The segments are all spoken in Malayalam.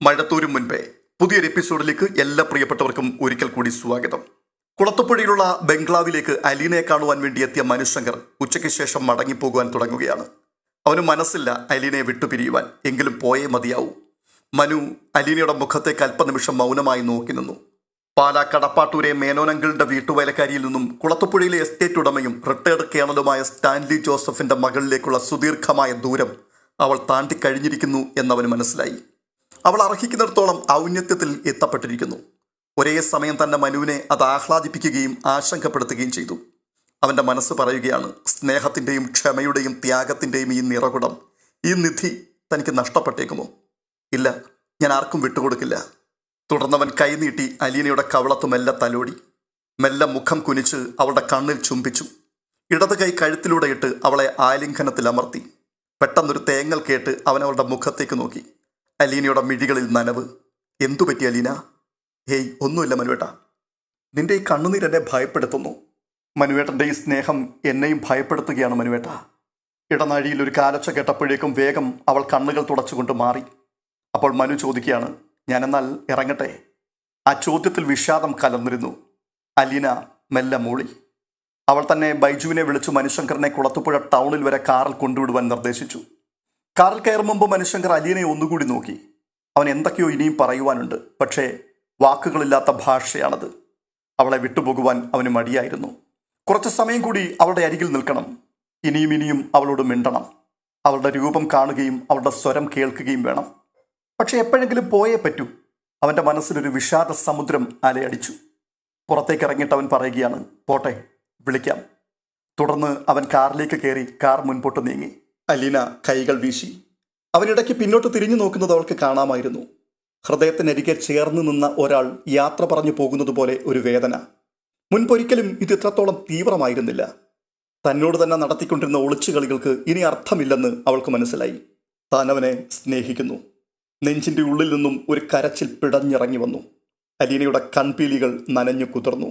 മഴത്തോരും മുൻപേ പുതിയൊരു എപ്പിസോഡിലേക്ക് എല്ലാ പ്രിയപ്പെട്ടവർക്കും ഒരിക്കൽ കൂടി സ്വാഗതം. കുളത്തുപുഴയിലുള്ള ബംഗ്ലാവിലേക്ക് അലീനയെ കാണുവാൻ വേണ്ടി എത്തിയ മനുശങ്കർ ഉച്ചയ്ക്ക് ശേഷം മടങ്ങിപ്പോകുവാൻ തുടങ്ങുകയാണ്. അവന് മനസ്സില്ല അലീനയെ വിട്ടുപിരിയുവാൻ, എങ്കിലും പോയേ മതിയാവൂ. മനു അലീനയുടെ മുഖത്തേക്ക് അല്പനിമിഷം മൗനമായി നോക്കി നിന്നു. പാലാ കടപ്പാട്ടൂരെ മേനോനങ്കിളിന്റെ വീട്ടുവേലക്കാരിയിൽ നിന്നും കുളത്തുപുഴയിലെ എസ്റ്റേറ്റ് ഉടമയും റിട്ടയർഡ് കേണലുമായ സ്റ്റാൻലി ജോസഫിന്റെ മകളിലേക്കുള്ള സുദീർഘമായ ദൂരം അവൾ താണ്ടിക്കഴിഞ്ഞിരിക്കുന്നു എന്നവന് മനസ്സിലായി. അവൾ അർഹിക്കുന്നിടത്തോളം ഔന്നത്യത്തിൽ എത്തപ്പെട്ടിരിക്കുന്നു. ഒരേ സമയം തന്നെ മനുവിനെ അത് ആഹ്ലാദിപ്പിക്കുകയും ആശങ്കപ്പെടുത്തുകയും ചെയ്തു. അവൻ്റെ മനസ്സ് പറയുകയാണ്, സ്നേഹത്തിൻ്റെയും ക്ഷമയുടെയും ത്യാഗത്തിൻ്റെയും ഈ നിറകുടം, ഈ നിധി തനിക്ക് നഷ്ടപ്പെട്ടേക്കുമോ? ഇല്ല, ഞാൻ ആർക്കും വിട്ടുകൊടുക്കില്ല. തുടർന്നവൻ കൈനീട്ടി അലീനയുടെ കവളത്ത് മെല്ലെ തലോടി. മെല്ലെ മുഖം കുനിച്ച് അവളുടെ കണ്ണിൽ ചുംബിച്ചു. ഇടത് കൈ കഴുത്തിലൂടെ ഇട്ട് അവളെ ആലിംഗനത്തിൽ അമർത്തി. പെട്ടെന്നൊരു തേങ്ങൽ കേട്ട് അവൻ അവളുടെ മുഖത്തേക്ക് നോക്കി. അലീനയുടെ മിഴികളിൽ നനവ്. എന്തു പറ്റി അലീന? ഹേയ്, ഒന്നുമില്ല മനുവേട്ട. നിന്റെ ഈ കണ്ണുനീർ എന്നെ ഭയപ്പെടുത്തുന്നു. മനുവേട്ടൻ്റെ ഈ സ്നേഹം എന്നെയും ഭയപ്പെടുത്തുകയാണ് മനുവേട്ട. ഇടനാഴിയിൽ ഒരു കാലൊച്ച കേട്ടപ്പോഴേക്കും വേഗം അവൾ കണ്ണുകൾ തുടച്ചുകൊണ്ട് മാറി. അപ്പോൾ മനു ചോദിക്കുകയാണ്, ഞാനെന്നാൽ ഇറങ്ങട്ടെ? ആ ചോദ്യത്തിൽ വിഷാദം കലർന്നിരുന്നു. അലീന മെല്ലെ മൂളി. അവൾ തന്നെ ബൈജുവിനെ വിളിച്ചു മനുശങ്കറിനെ കുളത്തുപുഴ ടൗണിൽ വരെ കാറിൽ കൊണ്ടുവിടുവാൻ നിർദ്ദേശിച്ചു. കാറിൽ കയറും മുമ്പ് മനുശങ്കർ അലീനയെ ഒന്നുകൂടി നോക്കി. അവൻ എന്തൊക്കെയോ ഇനിയും പറയുവാനുണ്ട്, പക്ഷേ വാക്കുകളില്ലാത്ത ഭാഷയാണത്. അവളെ വിട്ടുപോകുവാൻ അവന് മടിയായിരുന്നു. കുറച്ച് സമയം കൂടി അവളുടെ അരികിൽ നിൽക്കണം. ഇനിയും ഇനിയും അവളോട് മിണ്ടണം. അവളുടെ രൂപം കാണുകയും അവളുടെ സ്വരം കേൾക്കുകയും വേണം. പക്ഷെ എപ്പോഴെങ്കിലും പോയേ പറ്റൂ. അവൻ്റെ മനസ്സിലൊരു വിഷാദ സമുദ്രം അലയടിച്ചു. പുറത്തേക്ക് ഇറങ്ങിയിട്ട് അവൻ പറയുകയാണ്, പോട്ടെ, വിളിക്കാം. തുടർന്ന് അവൻ കാറിലേക്ക് കയറി കാർ മുൻപോട്ട് നീങ്ങി. അലീന കൈകൾ വീശി. അവനിടയ്ക്ക് പിന്നോട്ട് തിരിഞ്ഞു നോക്കുന്നത് അവൾക്ക് കാണാമായിരുന്നു. ഹൃദയത്തിനരികെ ചേർന്ന് നിന്ന ഒരാൾ യാത്ര പറഞ്ഞു പോകുന്നത് പോലെ ഒരു വേദന. മുൻപൊരിക്കലും ഇത് ഇത്രത്തോളം തീവ്രമായിരുന്നില്ല. തന്നോട് തന്നെ നടത്തിക്കൊണ്ടിരുന്ന ഒളിച്ചുകളികൾക്ക് ഇനി അർത്ഥമില്ലെന്ന് അവൾക്ക് മനസ്സിലായി. താൻ അവനെ സ്നേഹിക്കുന്നു. നെഞ്ചിൻ്റെ ഉള്ളിൽ നിന്നും ഒരു കരച്ചിൽ പിടഞ്ഞിറങ്ങി വന്നു. അലീനയുടെ കൺപീലികൾ നനഞ്ഞു കുതിർന്നു.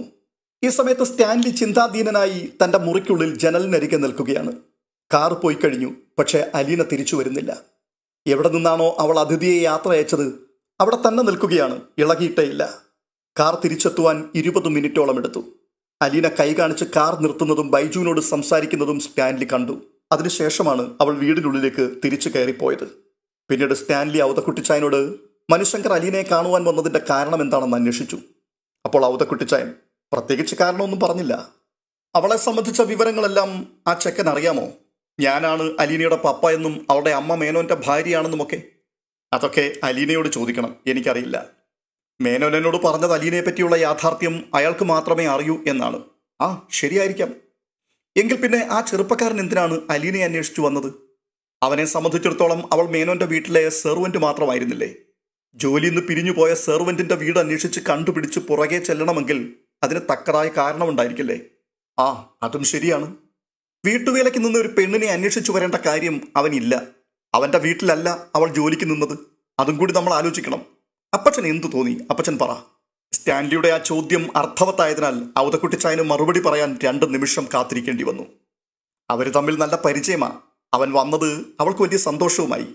ഈ സമയത്ത് സ്റ്റാൻലി ചിന്താധീനനായി തൻ്റെ മുറിക്കുള്ളിൽ ജനലിനരികെ നിൽക്കുകയാണ്. കാർ പോയി കഴിഞ്ഞു, പക്ഷേ അലീന തിരിച്ചു വരുന്നില്ല. എവിടെ നിന്നാണോ അവൾ അതിഥിയെ യാത്ര അയച്ചത് അവിടെ തന്നെ നിൽക്കുകയാണ്, ഇളകിയിട്ടേയില്ല. കാർ തിരിച്ചെത്തുവാൻ 20 മിനിറ്റോളം എടുത്തു. അലീന കൈ കാണിച്ച് കാർ നിർത്തുന്നതും ബൈജുവിനോട് സംസാരിക്കുന്നതും സ്റ്റാൻലി കണ്ടു. അതിനുശേഷമാണ് അവൾ വീടിനുള്ളിലേക്ക് തിരിച്ചു കയറിപ്പോയത്. പിന്നീട് സ്റ്റാൻലി ഔതക്കുട്ടിച്ചായനോട് മനുശങ്കർ അലീനയെ കാണുവാൻ വന്നതിൻ്റെ കാരണം എന്താണെന്ന് അന്വേഷിച്ചു. അപ്പോൾ ഔതക്കുട്ടിച്ചായൻ പ്രത്യേകിച്ച് കാരണമൊന്നും പറഞ്ഞില്ല. അവളെ സംബന്ധിച്ച വിവരങ്ങളെല്ലാം ആ ചെക്കൻ അറിയാമോ? ഞാനാണ് അലീനയുടെ പപ്പ എന്നും അവളുടെ അമ്മ മേനോൻ്റെ ഭാര്യയാണെന്നുമൊക്കെ. അതൊക്കെ അലീനയോട് ചോദിക്കണം, എനിക്കറിയില്ല. മേനോൻ എന്നോട് പറഞ്ഞത് അലീനയെ പറ്റിയുള്ള യാഥാർത്ഥ്യം അയാൾക്ക് മാത്രമേ അറിയൂ എന്നാണ്. ആ, ശരിയായിരിക്കാം. എങ്കിൽ പിന്നെ ആ ചെറുപ്പക്കാരൻ എന്തിനാണ് അലീനയെ അന്വേഷിച്ചു വന്നത്? അവനെ സംബന്ധിച്ചിടത്തോളം അവൾ മേനോൻ്റെ വീട്ടിലെ സെർവൻറ്റ് മാത്രമായിരുന്നില്ലേ? ജോലിയിൽ നിന്ന് പിരിഞ്ഞുപോയ സെർവൻറ്റിൻ്റെ വീട് അന്വേഷിച്ച് കണ്ടുപിടിച്ച് പുറകെ ചെല്ലണമെങ്കിൽ അതിന് തക്കതായ കാരണമുണ്ടായിരിക്കില്ലേ? ആ, അതും ശരിയാണ്. വീട്ടുവേലയ്ക്ക് നിന്ന് ഒരു പെണ്ണിനെ അന്വേഷിച്ചു വരേണ്ട കാര്യം അവനില്ല. അവൻ്റെ വീട്ടിലല്ല അവൾ ജോലിക്ക് നിന്നത്. അതും കൂടി നമ്മൾ ആലോചിക്കണം. അപ്പച്ചൻ എന്തു തോന്നി? അപ്പച്ചൻ പറ. സ്റ്റാൻലിയുടെ ആ ചോദ്യം അർത്ഥവത്തായതിനാൽ ഔതക്കുട്ടിച്ചായന് മറുപടി പറയാൻ 2 നിമിഷം കാത്തിരിക്കേണ്ടി വന്നു. അവർ തമ്മിൽ നല്ല പരിചയമാണ്. അവൻ വന്നത് അവൾക്ക് വലിയ സന്തോഷവുമായി.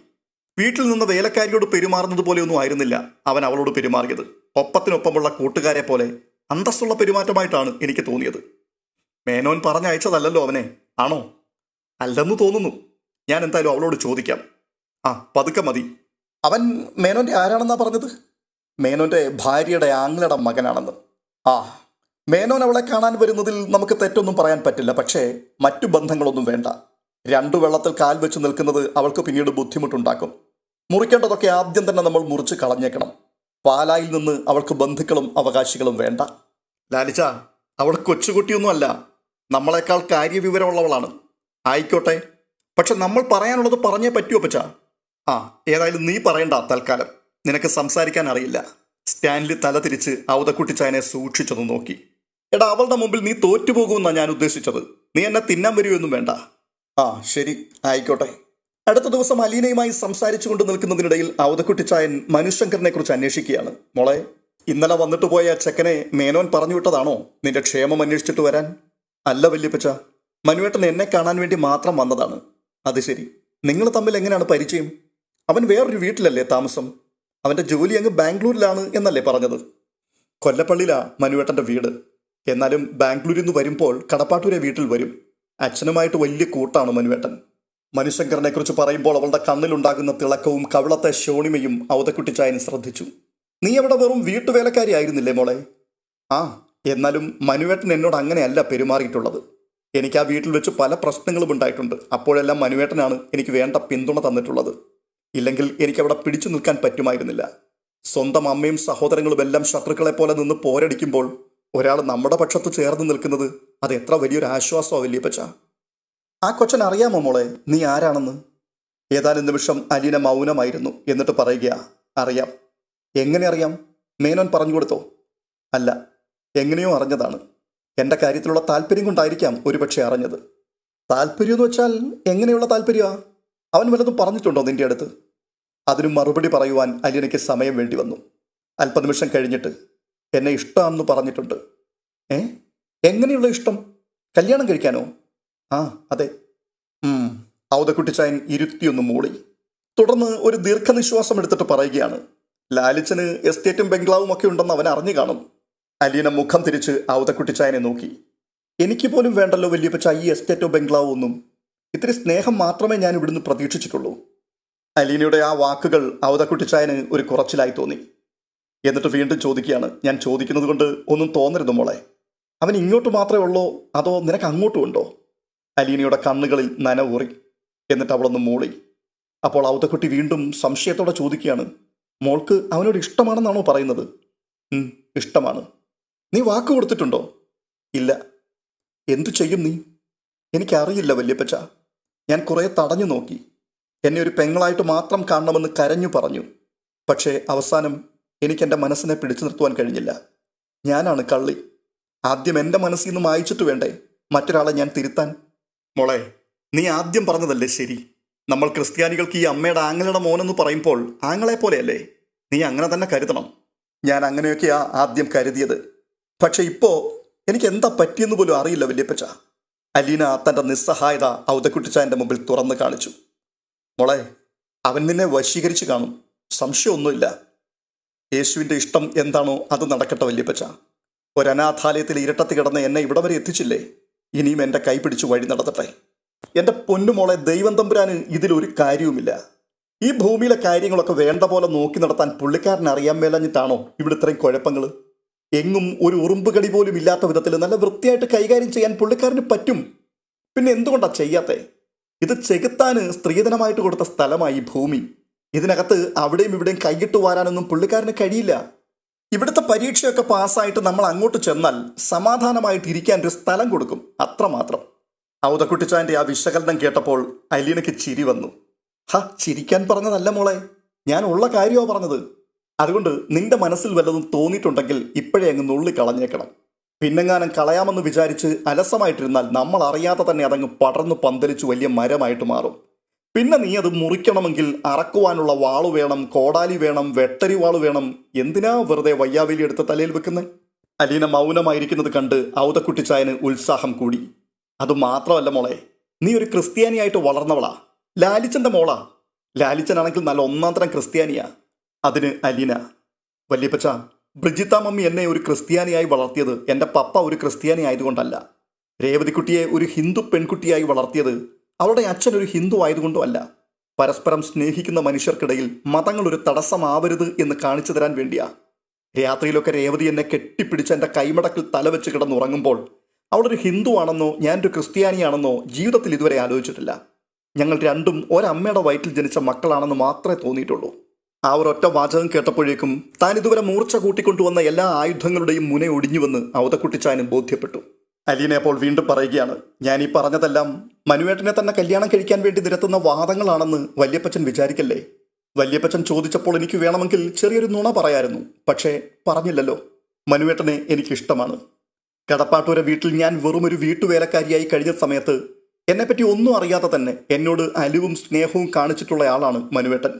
വീട്ടിൽ നിന്ന് വേലക്കാരിയോട് പെരുമാറുന്നത് പോലെയൊന്നും ആയിരുന്നില്ല അവൻ അവളോട് പെരുമാറിയത്. ഒപ്പത്തിനൊപ്പമുള്ള കൂട്ടുകാരെ പോലെ അന്തസ്സുള്ള പെരുമാറ്റമായിട്ടാണ് എനിക്ക് തോന്നിയത്. മേനോൻ പറഞ്ഞയച്ചതല്ലല്ലോ അവനെ, ആണോ? അല്ലെന്ന് തോന്നുന്നു. ഞാൻ എന്തായാലും അവളോട് ചോദിക്കാം. ആ, പതുക്കെ മതി. അവൻ മേനോൻ്റെ ആരാണെന്നാ പറഞ്ഞത്? മേനോൻ്റെ ഭാര്യയുടെ ആങ്ങളുടെ മകനാണെന്ന്. ആ, മേനോൻ അവളെ കാണാൻ വരുന്നതിൽ നമുക്ക് തെറ്റൊന്നും പറയാൻ പറ്റില്ല. പക്ഷേ മറ്റു ബന്ധങ്ങളൊന്നും വേണ്ട. 2 വെള്ളത്തിൽ കാൽ വെച്ച് നിൽക്കുന്നത് അവൾക്ക് പിന്നീട് ബുദ്ധിമുട്ടുണ്ടാക്കും. മുറിക്കേണ്ടതൊക്കെ ആദ്യം തന്നെ നമ്മൾ മുറിച്ച് കളഞ്ഞേക്കണം. പാലായിൽ നിന്ന് അവൾക്ക് ബന്ധുക്കളും അവകാശികളും വേണ്ട. ലാലിച്ച, അവൾ കൊച്ചുകുട്ടിയൊന്നും അല്ല. നമ്മളെക്കാൾ കാര്യവിവരമുള്ളവളാണ്. ആയിക്കോട്ടെ, പക്ഷെ നമ്മൾ പറയാനുള്ളത് പറഞ്ഞേ പറ്റുമോ പച്ച? ആ, ഏതായാലും നീ പറയണ്ട തൽക്കാലം. നിനക്ക് സംസാരിക്കാൻ അറിയില്ല. സ്റ്റാൻലി തല തിരിച്ച് ഔതക്കുട്ടിച്ചായനെ സൂക്ഷിച്ചൊന്ന് നോക്കി. എടാ, അവളുടെ മുമ്പിൽ നീ തോറ്റുപോകുമെന്നാണ് ഞാൻ ഉദ്ദേശിച്ചത്. നീ എന്നെ തിന്നാൻ വരുമെന്നും വേണ്ട. ആ, ശരി, ആയിക്കോട്ടെ. അടുത്ത ദിവസം അലീനയുമായി സംസാരിച്ചു കൊണ്ട് നിൽക്കുന്നതിനിടയിൽ ഔതക്കുട്ടിച്ചായൻ മനുശങ്കറിനെ കുറിച്ച് അന്വേഷിക്കുകയാണ്. മോളെ, ഇന്നലെ വന്നിട്ട് പോയ ചെക്കനെ മേനോൻ പറഞ്ഞു വിട്ടതാണോ നിന്റെ ക്ഷേമം അന്വേഷിച്ചിട്ട് വരാൻ? അല്ല വല്യപ്പച്ച, മനുവേട്ടൻ എന്നെ കാണാൻ വേണ്ടി മാത്രം വന്നതാണ്. അത് ശരി, നിങ്ങൾ തമ്മിൽ എങ്ങനെയാണ് പരിചയം? അവൻ വേറൊരു വീട്ടിലല്ലേ താമസം? അവൻ്റെ ജോലി അങ്ങ് ബാംഗ്ലൂരിലാണ് എന്നല്ലേ പറഞ്ഞത്? കൊല്ലപ്പള്ളിയിലാ മനുവേട്ടൻ്റെ വീട്. എന്നാലും ബാംഗ്ലൂരിൽ നിന്ന് വരുമ്പോൾ കടപ്പാട്ടൂരെ വീട്ടിൽ വരും. അച്ഛനുമായിട്ട് വലിയ കൂട്ടാണ് മനുവേട്ടൻ. മനുശങ്കരനെക്കുറിച്ച് പറയുമ്പോൾ അവളുടെ കണ്ണിലുണ്ടാകുന്ന തിളക്കവും കവിളത്തെ ശോണിമയും ഔതക്കുട്ടിച്ചായൻ ശ്രദ്ധിച്ചു. നീ അവിടെ വെറും വീട്ടുവേലക്കാരി ആയിരുന്നില്ലേ മോളെ? ആ, എന്നാലും മനുവേട്ടൻ എന്നോട് അങ്ങനെയല്ല പെരുമാറിയിട്ടുള്ളത്. എനിക്ക് ആ വീട്ടിൽ വെച്ച് പല പ്രശ്നങ്ങളും ഉണ്ടായിട്ടുണ്ട്. അപ്പോഴെല്ലാം മനുവേട്ടനാണ് എനിക്ക് വേണ്ട പിന്തുണ തന്നിട്ടുള്ളത്. ഇല്ലെങ്കിൽ എനിക്കവിടെ പിടിച്ചു നിൽക്കാൻ പറ്റുമായിരുന്നില്ല. സ്വന്തം അമ്മയും സഹോദരങ്ങളും എല്ലാം ശത്രുക്കളെ പോലെ നിന്ന് പോരടിക്കുമ്പോൾ ഒരാൾ നമ്മുടെ പക്ഷത്ത് ചേർന്ന് നിൽക്കുന്നത് അത് എത്ര വലിയൊരു ആശ്വാസമാണ് വല്യപ്പച്ച. ആ കൊച്ചൻ അറിയാമോ മോളെ നീ ആരാണെന്ന്? ഏതാനും നിമിഷം അലീന മൗനമായിരുന്നു. എന്നിട്ട് പറയുക, അറിയാം. എങ്ങനെ അറിയാം? മേനോൻ പറഞ്ഞു കൊടുത്തോ? അല്ല, എങ്ങനെയോ അറിഞ്ഞതാണ്. എൻ്റെ കാര്യത്തിലുള്ള താല്പര്യം കൊണ്ടായിരിക്കാം ഒരുപക്ഷെ അറിഞ്ഞത്. താല്പര്യം എന്ന് വെച്ചാൽ എങ്ങനെയുള്ള താല്പര്യമാ? അവൻ വല്ലതും പറഞ്ഞിട്ടുണ്ടോ നിന്റെ അടുത്ത്? അതിന് മറുപടി പറയുവാൻ അലീനയ്ക്ക് സമയം വേണ്ടി വന്നു. അല്പനിമിഷം കഴിഞ്ഞിട്ട് എന്നെ ഇഷ്ടമാണെന്ന് പറഞ്ഞിട്ടുണ്ട്. എങ്ങനെയുള്ള ഇഷ്ടം? കല്യാണം കഴിക്കാനോ? ആ അതെ. ഔതക്കുട്ടിച്ചായൻ ഇരുത്തിയൊന്ന് മൂളി. തുടർന്ന് ഒരു ദീർഘനിശ്വാസം എടുത്തിട്ട് പറയുകയാണ്, ലാലിച്ചന് എസ്റ്റേറ്റും ബംഗ്ലാവും ഒക്കെ ഉണ്ടെന്ന് അവൻ അറിഞ്ഞു കാണും. അലീന മുഖം തിരിച്ച് ഔതക്കുട്ടിച്ചായനെ നോക്കി. എനിക്ക് പോലും വേണ്ടല്ലോ വല്യപ്പച്ച ഈ എസ്റ്റേറ്റോ ബംഗ്ലാവോ ഒന്നും. ഇത്തിരി സ്നേഹം മാത്രമേ ഞാൻ ഇവിടുന്ന് പ്രതീക്ഷിച്ചിട്ടുള്ളൂ. അലീനയുടെ ആ വാക്കുകൾ ഔതക്കുട്ടിച്ചായന് ഒരു കുറച്ചിലായി തോന്നി. എന്നിട്ട് വീണ്ടും ചോദിക്കുകയാണ്, ഞാൻ ചോദിക്കുന്നത് കൊണ്ട് ഒന്നും തോന്നരുത് മോളെ. അവൻ ഇങ്ങോട്ട് മാത്രമേ ഉള്ളോ അതോ നിനക്ക് അങ്ങോട്ടും ഉണ്ടോ? അലീനയുടെ കണ്ണുകളിൽ നനവൂറി. എന്നിട്ട് അവളൊന്ന് മൂളി. അപ്പോൾ ഔതക്കുട്ടി വീണ്ടും സംശയത്തോടെ ചോദിക്കുകയാണ്, മോൾക്ക് അവനോട് ഇഷ്ടമാണെന്നാണോ പറയുന്നത്? ഇഷ്ടമാണ്. നീ വാക്ക് കൊടുത്തിട്ടുണ്ടോ? ഇല്ല. എന്തു ചെയ്യും നീ? എനിക്കറിയില്ല വല്യപ്പച്ച. ഞാൻ കുറേ തടഞ്ഞു നോക്കി. എന്നെ ഒരു പെങ്ങളായിട്ട് മാത്രം കാണണമെന്ന് കരഞ്ഞു പറഞ്ഞു. പക്ഷേ അവസാനം എനിക്കെൻ്റെ മനസ്സിനെ പിടിച്ചു നിർത്തുവാൻ കഴിഞ്ഞില്ല. ഞാനാണ് കള്ളി. ആദ്യം എൻ്റെ മനസ്സിൽ നിന്ന് മായിച്ചിട്ട് വേണ്ടേ മറ്റൊരാളെ ഞാൻ തിരുത്താൻ? മോളെ, നീ ആദ്യം പറഞ്ഞതല്ലേ ശരി. നമ്മൾ ക്രിസ്ത്യാനികൾക്ക് ഈ അമ്മയുടെ ആങ്ങളുടെ മോനെന്ന് പറയുമ്പോൾ ആങ്ങളെ പോലെയല്ലേ? നീ അങ്ങനെ തന്നെ കരുതണം. ഞാൻ അങ്ങനെയൊക്കെയാ ആദ്യം കരുതിയത്. പക്ഷെ ഇപ്പോൾ എനിക്ക് എന്താ പറ്റിയെന്ന് പോലും അറിയില്ല വല്യപ്പച്ച. അലീന തൻ്റെ നിസ്സഹായത ഔതക്കുട്ടിച്ചായൻ്റെ മുമ്പിൽ തുറന്നു കാണിച്ചു. മോളെ, അവൻ നിന്നെ വശീകരിച്ച് കാണും, സംശയമൊന്നുമില്ല. യേശുവിൻ്റെ ഇഷ്ടം എന്താണോ അത് നടക്കട്ടെ വല്യപ്പച്ച. ഒരനാഥാലയത്തിൽ ഇരട്ടത്തി കിടന്ന് എന്നെ ഇവിടെ വരെ എത്തിച്ചില്ലേ? ഇനിയും എൻ്റെ കൈ പിടിച്ച് വഴി നടത്തട്ടെ. എൻ്റെ പൊന്നുമോളെ, ദൈവം തമ്പുരാന് ഇതിലൊരു കാര്യവുമില്ല. ഈ ഭൂമിയിലെ കാര്യങ്ങളൊക്കെ വേണ്ട പോലെ നോക്കി നടത്താൻ പുള്ളിക്കാരൻ അറിയാൻ മേലഞ്ഞിട്ടാണോ ഇവിടെ ഇത്രയും കുഴപ്പങ്ങൾ? എങ്ങും ഒരു ഉറുമ്പുകടി പോലും ഇല്ലാത്ത വിധത്തിൽ നല്ല വൃത്തിയായിട്ട് കൈകാര്യം ചെയ്യാൻ പുള്ളിക്കാരന് പറ്റും. പിന്നെ എന്തുകൊണ്ടാണ് ചെയ്യാത്തേ? ഇത് ചെകുത്താന് സ്ത്രീധനമായിട്ട് കൊടുത്ത സ്ഥലമായി ഭൂമി. ഇതിനകത്ത് അവിടെയും ഇവിടെയും കൈയിട്ട് വാരാനൊന്നും പുള്ളിക്കാരന് കഴിയില്ല. ഇവിടുത്തെ പരീക്ഷയൊക്കെ പാസ്സായിട്ട് നമ്മൾ അങ്ങോട്ട് ചെന്നാൽ സമാധാനമായിട്ട് ഇരിക്കാൻ ഒരു സ്ഥലം കൊടുക്കും, അത്രമാത്രം. ഔതക്കുട്ടിച്ചായൻ്റെ ആ വിശകലനം കേട്ടപ്പോൾ അലീനയ്ക്ക് ചിരി വന്നു. ചിരിക്കാൻ പറഞ്ഞതല്ല മോളെ, ഞാൻ ഉള്ള കാര്യമാണ് പറഞ്ഞത്. അതുകൊണ്ട് നിന്റെ മനസ്സിൽ വല്ലതും തോന്നിയിട്ടുണ്ടെങ്കിൽ ഇപ്പോഴേ അങ്ങ് നുള്ളിക്കളഞ്ഞേക്കണം. പിന്നെങ്ങാനും കളയാമെന്ന് വിചാരിച്ച് അലസമായിട്ടിരുന്നാൽ നമ്മൾ അറിയാതെ തന്നെ അതങ്ങ് പടർന്നു പന്തലിച്ച് വലിയ മരമായിട്ട് മാറും. പിന്നെ നീ അത് മുറിക്കണമെങ്കിൽ അറക്കുവാനുള്ള വാള് വേണം, കോടാലി വേണം, വെട്ടരി വാള് വേണം. എന്തിനാ വെറുതെ വയ്യാവേലി എടുത്ത് തലയിൽ വെക്കുന്നത്? അലീന മൗനമായിരിക്കുന്നത് കണ്ട് ഔതക്കുട്ടിച്ചായന് ഉത്സാഹം കൂടി. അതുമാത്രമല്ല മോളെ, നീ ഒരു ക്രിസ്ത്യാനിയായിട്ട് വളർന്നവളാ. ലാലിച്ചൻ്റെ മോളാ. ലാലിച്ചനാണെങ്കിൽ നല്ല ഒന്നാം തരം ക്രിസ്ത്യാനിയാ. അതിന് അലീന, വല്യപ്പച്ച, ബ്രിജിത്ത മമ്മി എന്നെ ഒരു ക്രിസ്ത്യാനിയായി വളർത്തിയത് എൻ്റെ പപ്പ ഒരു ക്രിസ്ത്യാനി ആയതുകൊണ്ടല്ല. രേവതിക്കുട്ടിയെ ഒരു ഹിന്ദു പെൺകുട്ടിയായി വളർത്തിയത് അവളുടെ അച്ഛൻ ഒരു ഹിന്ദു ആയതുകൊണ്ടും അല്ല. പരസ്പരം സ്നേഹിക്കുന്ന മനുഷ്യർക്കിടയിൽ മതങ്ങൾ ഒരു തടസ്സമാവരുത് എന്ന് കാണിച്ചു തരാൻ വേണ്ടിയാ. രാത്രിയിലൊക്കെ രേവതി എന്നെ കെട്ടിപ്പിടിച്ച് എൻ്റെ കൈമടക്കിൽ തലവെച്ച് കിടന്നുറങ്ങുമ്പോൾ അവളൊരു ഹിന്ദു ആണെന്നോ ഞാനൊരു ക്രിസ്ത്യാനിയാണെന്നോ ജീവിതത്തിൽ ഇതുവരെ ആലോചിച്ചിട്ടില്ല. ഞങ്ങൾ രണ്ടും ഒരമ്മയുടെ വയറ്റിൽ ജനിച്ച മക്കളാണെന്ന് മാത്രമേ തോന്നിയിട്ടുള്ളൂ. ആ ഒരൊറ്റ വാചകം കേട്ടപ്പോഴേക്കും താൻ ഇതുവരെ മൂർച്ച കൂട്ടിക്കൊണ്ടുവന്ന എല്ലാ ആയുധങ്ങളുടെയും മുന ഒടിഞ്ഞുവെന്ന് ഔതക്കുട്ടിച്ചായനും ബോധ്യപ്പെട്ടു. അലീന അപ്പോൾ വീണ്ടും പറയുകയാണ്, ഞാൻ ഈ പറഞ്ഞതെല്ലാം മനുവേട്ടനെ തന്നെ കല്യാണം കഴിക്കാൻ വേണ്ടി നിരത്തുന്ന വാദങ്ങളാണെന്ന് വല്യപ്പച്ചൻ വിചാരിക്കല്ലേ. വല്യപ്പച്ചൻ ചോദിച്ചപ്പോൾ എനിക്ക് വേണമെങ്കിൽ ചെറിയൊരു നുണ പറയായിരുന്നു. പക്ഷേ പറഞ്ഞില്ലല്ലോ. മനുവേട്ടനെ എനിക്കിഷ്ടമാണ്. കടപ്പാട്ടൂരെ വീട്ടിൽ ഞാൻ വെറും ഒരു വീട്ടുവേലക്കാരിയായി കഴിഞ്ഞ സമയത്ത് എന്നെപ്പറ്റി ഒന്നും അറിയാതെ തന്നെ എന്നോട് അലിവും സ്നേഹവും കാണിച്ചിട്ടുള്ള ആളാണ് മനുവേട്ടൻ.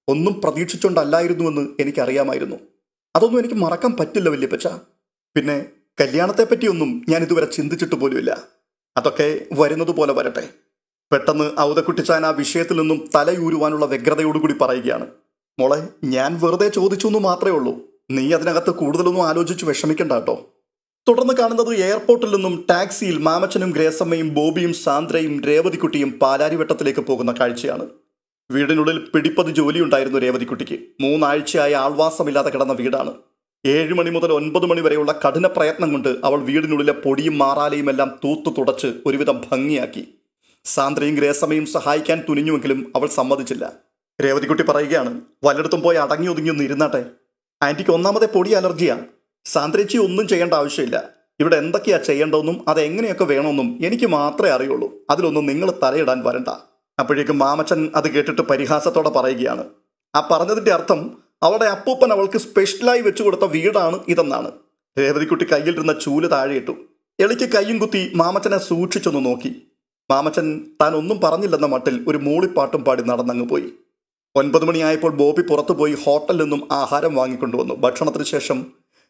ഒന്നും പ്രതീക്ഷിച്ചുകൊണ്ടല്ലായിരുന്നുവെന്ന് എനിക്കറിയാമായിരുന്നു. അതൊന്നും എനിക്ക് മറക്കാൻ പറ്റില്ല വല്യപ്പച്ച. പിന്നെ കല്യാണത്തെപ്പറ്റിയൊന്നും ഞാൻ ഇതുവരെ ചിന്തിച്ചിട്ട് പോലുമില്ല. അതൊക്കെ വരുന്നത് പോലെ വരട്ടെ. പെട്ടെന്ന് ഔതക്കുട്ടിച്ചായൻ ആ വിഷയത്തിൽ നിന്നും തലയൂരുവാനുള്ള വ്യഗ്രതയോടുകൂടി പറയുകയാണ്, മോളെ, ഞാൻ വെറുതെ ചോദിച്ചു എന്ന് മാത്രമേ ഉള്ളൂ. നീ അതിനകത്ത് കൂടുതലൊന്നും ആലോചിച്ച് വിഷമിക്കണ്ട കേട്ടോ. തുടർന്ന് കാണുന്നത് എയർപോർട്ടിൽ നിന്നും ടാക്സിയിൽ മാമച്ചനും ഗ്രേസമ്മയും ബോബിയും സാന്ദ്രയും രേവതിക്കുട്ടിയും പാലാരിവട്ടത്തിലേക്ക് പോകുന്ന കാഴ്ചയാണ്. വീടിനുള്ളിൽ പിടിപ്പത് ജോലിയുണ്ടായിരുന്നു രേവതിക്കുട്ടിക്ക്. 3 ആഴ്ചയായി ആൾവാസമില്ലാതെ കിടന്ന വീടാണ്. 7 മണി മുതൽ 9 മണി വരെയുള്ള കഠിന പ്രയത്നം കൊണ്ട് അവൾ വീടിനുള്ളിലെ പൊടിയും മാറാലയും എല്ലാം തൂത്തു തുടച്ച് ഒരുവിധം ഭംഗിയാക്കി. സാന്ദ്രയും ഗ്രേസമ്മയും സഹായിക്കാൻ തുനിഞ്ഞുവെങ്കിലും അവൾ സമ്മതിച്ചില്ല. രേവതിക്കുട്ടി പറയുകയാണ്, വല്ലയിടത്തും പോയി അടങ്ങി ഒതുങ്ങി ഒന്ന് ഇരുന്നാട്ടെ. ആൻറ്റിക്ക് ഒന്നാമതെ പൊടി അലർജിയാണ്. സാന്ദ്രേച്ചി ഒന്നും ചെയ്യേണ്ട ആവശ്യമില്ല. ഇവിടെ എന്തൊക്കെയാ ചെയ്യേണ്ടതെന്നും അതെങ്ങനെയൊക്കെ വേണമെന്നും എനിക്ക് മാത്രമേ അറിയുള്ളൂ. അതിലൊന്നും നിങ്ങൾ തലയിടാൻ വരണ്ട. അപ്പോഴേക്കും മാമച്ചൻ അത് കേട്ടിട്ട് പരിഹാസത്തോടെ പറയുകയാണ്, ആ പറഞ്ഞതിൻ്റെ അർത്ഥം അവളുടെ അപ്പൂപ്പൻ അവൾക്ക് സ്പെഷ്യലായി വെച്ചു കൊടുത്ത വീടാണ് ഇതെന്നാണ്. രേവതിക്കുട്ടി കയ്യിലിരുന്ന ചൂല് താഴെയിട്ടു. എളിക്ക് കയ്യും കുത്തി മാമച്ചനെ സൂക്ഷിച്ചൊന്ന് നോക്കി. മാമച്ചൻ താൻ ഒന്നും പറഞ്ഞില്ലെന്ന മട്ടിൽ ഒരു മൂളിപ്പാട്ടും പാടി നടന്നങ്ങ് പോയി. 9 മണിയായപ്പോൾ ബോബി പുറത്തുപോയി ഹോട്ടലിൽ നിന്നും ആഹാരം വാങ്ങിക്കൊണ്ടുവന്നു. ഭക്ഷണത്തിന് ശേഷം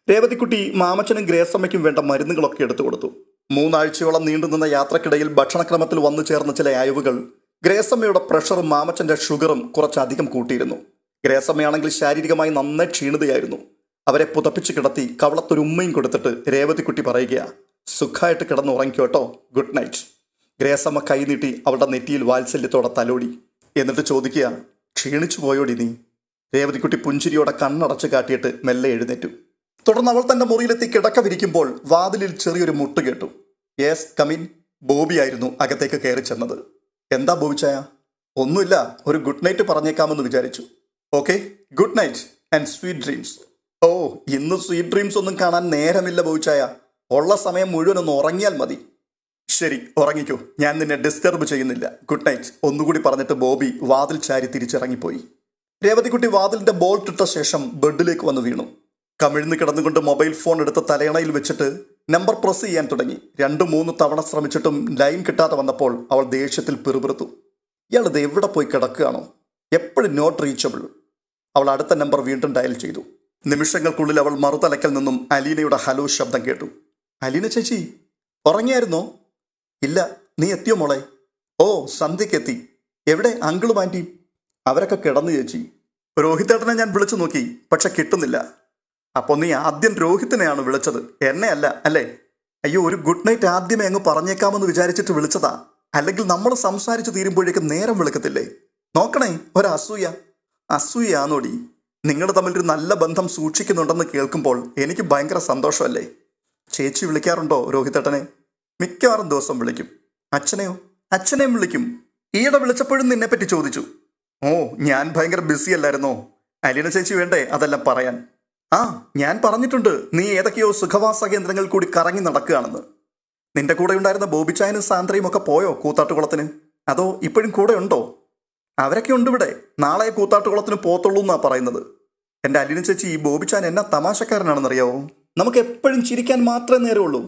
രേവതിക്കുട്ടി മാമച്ചനും ഗ്രേസമ്മയ്ക്കും വേണ്ട മരുന്നുകളൊക്കെ എടുത്തു കൊടുത്തു. 3 ആഴ്ചയോളം നീണ്ടുനിന്ന യാത്രക്കിടയിൽ ഭക്ഷണക്രമത്തിൽ വന്നു ചേർന്ന ചില അയവുകൾ ഗ്രേസമ്മയുടെ പ്രഷറും മാമച്ചൻ്റെ ഷുഗറും കുറച്ചധികം കൂട്ടിയിരുന്നു. ഗ്രേസമ്മയാണെങ്കിൽ ശാരീരികമായി നന്നായി ക്ഷീണിതയായിരുന്നു. അവരെ പുതപ്പിച്ച് കിടത്തി കവളത്തൊരു ഉമ്മയും കൊടുത്തിട്ട് രേവതിക്കുട്ടി പറയുക, സുഖമായിട്ട് കിടന്ന് ഉറങ്ങിക്കോട്ടോ, ഗുഡ് നൈറ്റ്. ഗ്രേസമ്മ കൈനീട്ടി അവളുടെ നെറ്റിയിൽ വാത്സല്യത്തോടെ തലോടി. എന്നിട്ട് ചോദിക്കുക, ക്ഷീണിച്ചു പോയോടി നീ? രേവതിക്കുട്ടി പുഞ്ചിരിയോടെ കണ്ണടച്ച് കാട്ടിയിട്ട് മെല്ലെ എഴുന്നേറ്റു. തുടർന്ന് അവൾ തന്റെ മുറിയിലെത്തി കിടക്ക വിരിക്കുമ്പോൾ വാതിലിൽ ചെറിയൊരു മുട്ട് കേട്ടു. Yes come in. ബോബിയായിരുന്നു അകത്തേക്ക് കയറി ചെന്നത്. എന്താ ബോബിച്ചായ? ഒന്നുമില്ല, ഒരു ഗുഡ് നൈറ്റ് പറഞ്ഞേക്കാമെന്ന് വിചാരിച്ചു. Okay, good night and sweet dreams. ഓ, ഇന്ന് സ്വീറ്റ് ഡ്രീംസ് ഒന്നും കാണാൻ നേരമില്ല ബോബിച്ചായ. ഉള്ള സമയം മുഴുവൻ ഒന്ന് ഉറങ്ങിയാൽ മതി. ശരി, ഉറങ്ങിക്കോ, ഞാൻ നിന്നെ ഡിസ്റ്റർബ് ചെയ്യുന്നില്ല. ഗുഡ് നൈറ്റ് ഒന്നുകൂടി പറഞ്ഞിട്ട് ബോബി വാതിൽ ചാരി തിരിച്ചിറങ്ങിപ്പോയി. രേവതിക്കുട്ടി വാതിലിന്റെ ബോൾട്ട് ഇട്ട ശേഷം ബെഡിലേക്ക് വന്ന് വീണു. കമിഴ്ന്ന് കിടന്നുകൊണ്ട് മൊബൈൽ ഫോൺ എടുത്ത് തലയണയിൽ വെച്ചിട്ട് നമ്പർ പ്രസ് ചെയ്യാൻ തുടങ്ങി. 2-3 തവണ ശ്രമിച്ചിട്ടും ലൈൻ കിട്ടാതെ വന്നപ്പോൾ അവൾ ദേഷ്യത്തിൽ പിറുപിറുത്തു. ഇയാളിത് എവിടെ പോയി കിടക്കുകയാണോ? എപ്പോഴും നോട്ട് റീച്ചബിൾ. അവൾ അടുത്ത നമ്പർ വീണ്ടും ഡയൽ ചെയ്തു. നിമിഷങ്ങൾക്കുള്ളിൽ അവൾ മറുതലക്കൽ നിന്നും അലീനയുടെ ഹലോ ശബ്ദം കേട്ടു. അലീന ചേച്ചി, ഉറങ്ങിയായിരുന്നോ? ഇല്ല, നീ എത്തിയോ മോളെ? ഓ, സന്ധ്യക്കെത്തി. എവിടെ അങ്കിളും ആൻറ്റിയും? അവരൊക്കെ കിടന്നു ചേച്ചി. രോഹിത്തേട്ടനെ ഞാൻ വിളിച്ചു നോക്കി, പക്ഷെ കിട്ടുന്നില്ല. അപ്പോൾ നീ ആദ്യം രോഹിത്തിനെയാണ് വിളിച്ചത്, എന്നെ അല്ല അല്ലേ? അയ്യോ, ഒരു ഗുഡ് നൈറ്റ് ആദ്യമേ അങ്ങ് പറഞ്ഞേക്കാമെന്ന് വിചാരിച്ചിട്ട് വിളിച്ചതാ. അല്ലെങ്കിൽ നമ്മൾ സംസാരിച്ച് തീരുമ്പോഴേക്കും നേരം വിളിക്കത്തില്ലേ? നോക്കണേ, ഒരസൂയ. അസൂയാന്നോടി. നിങ്ങൾ തമ്മിലൊരു നല്ല ബന്ധം സൂക്ഷിക്കുന്നുണ്ടെന്ന് കേൾക്കുമ്പോൾ എനിക്ക് ഭയങ്കര സന്തോഷമല്ലേ? ചേച്ചി വിളിക്കാറുണ്ടോ രോഹിത്തേട്ടനെ? മിക്കവാറും ദിവസം വിളിക്കും. അച്ഛനെയോ? അച്ഛനെയും വിളിക്കും. ഈയിടെ വിളിച്ചപ്പോഴും നിന്നെപ്പറ്റി ചോദിച്ചു. ഓ, ഞാൻ ഭയങ്കര ബിസി അല്ലായിരുന്നോ? അലീന ചേച്ചി വേണ്ടേ അതെല്ലാം പറയാൻ? ആ, ഞാൻ പറഞ്ഞിട്ടുണ്ട് നീ ഏതൊക്കെയോ സുഖവാസ കേന്ദ്രങ്ങളിൽ കൂടി കറങ്ങി നടക്കുകയാണെന്ന്. നിന്റെ കൂടെ ഉണ്ടായിരുന്ന ബോബിച്ചായനും സാന്ദ്രയും ഒക്കെ പോയോ കൂത്താട്ടുകുളത്തിന്? അതോ ഇപ്പോഴും കൂടെ ഉണ്ടോ? അവരൊക്കെ ഉണ്ട് ഇവിടെ. നാളെ കൂത്താട്ടുകുളത്തിന് പോത്തുള്ളൂ എന്നാ പറയുന്നത്. എൻ്റെ അലീന ചേച്ചി, ഈ ബോബിച്ചാൻ എന്നാ തമാശക്കാരനാണെന്നറിയാവോ? നമുക്ക് എപ്പോഴും ചിരിക്കാൻ മാത്രമേ നേരമുള്ളൂ.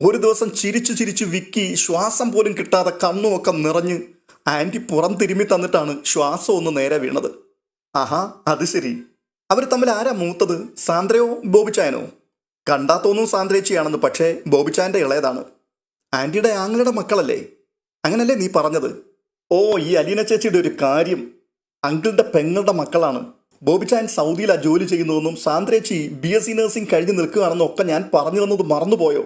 ഒരു ദിവസം ചിരിച്ചു ചിരിച്ചു വിക്കി ശ്വാസം പോലും കിട്ടാതെ കണ്ണുമൊക്കെ നിറഞ്ഞ് ആൻറ്റി പുറം തിരുമ്മി തന്നിട്ടാണ് ശ്വാസം ഒന്ന് നേരെ വീണത്. ആഹാ, അത് ശരി. അവർ തമ്മിൽ ആരാ മൂത്തത്, സാന്ദ്രയോ ബോബിച്ചായനോ? കണ്ടാ തോന്നും സാന്ദ്രേച്ചിയാണെന്ന്, പക്ഷേ ബോബിച്ചായൻ്റെ ഇളയതാണ്. ആൻറ്റിയുടെ ആങ്ങളുടെ മക്കളല്ലേ? അങ്ങനല്ലേ നീ പറഞ്ഞത്? ഓ, ഈ അലീന ചേച്ചിയുടെ ഒരു കാര്യം. അങ്കിളുടെ പെങ്ങളുടെ മക്കളാണ്. ബോബിച്ചായൻ സൗദിയിലാണ് ജോലി ചെയ്യുന്നതെന്നും സാന്ദ്രേച്ചി BSc നഴ്സിംഗ് കഴിഞ്ഞ് നിൽക്കുകയാണെന്നും ഒക്കെ ഞാൻ പറഞ്ഞു തന്നത് മറന്നുപോയോ?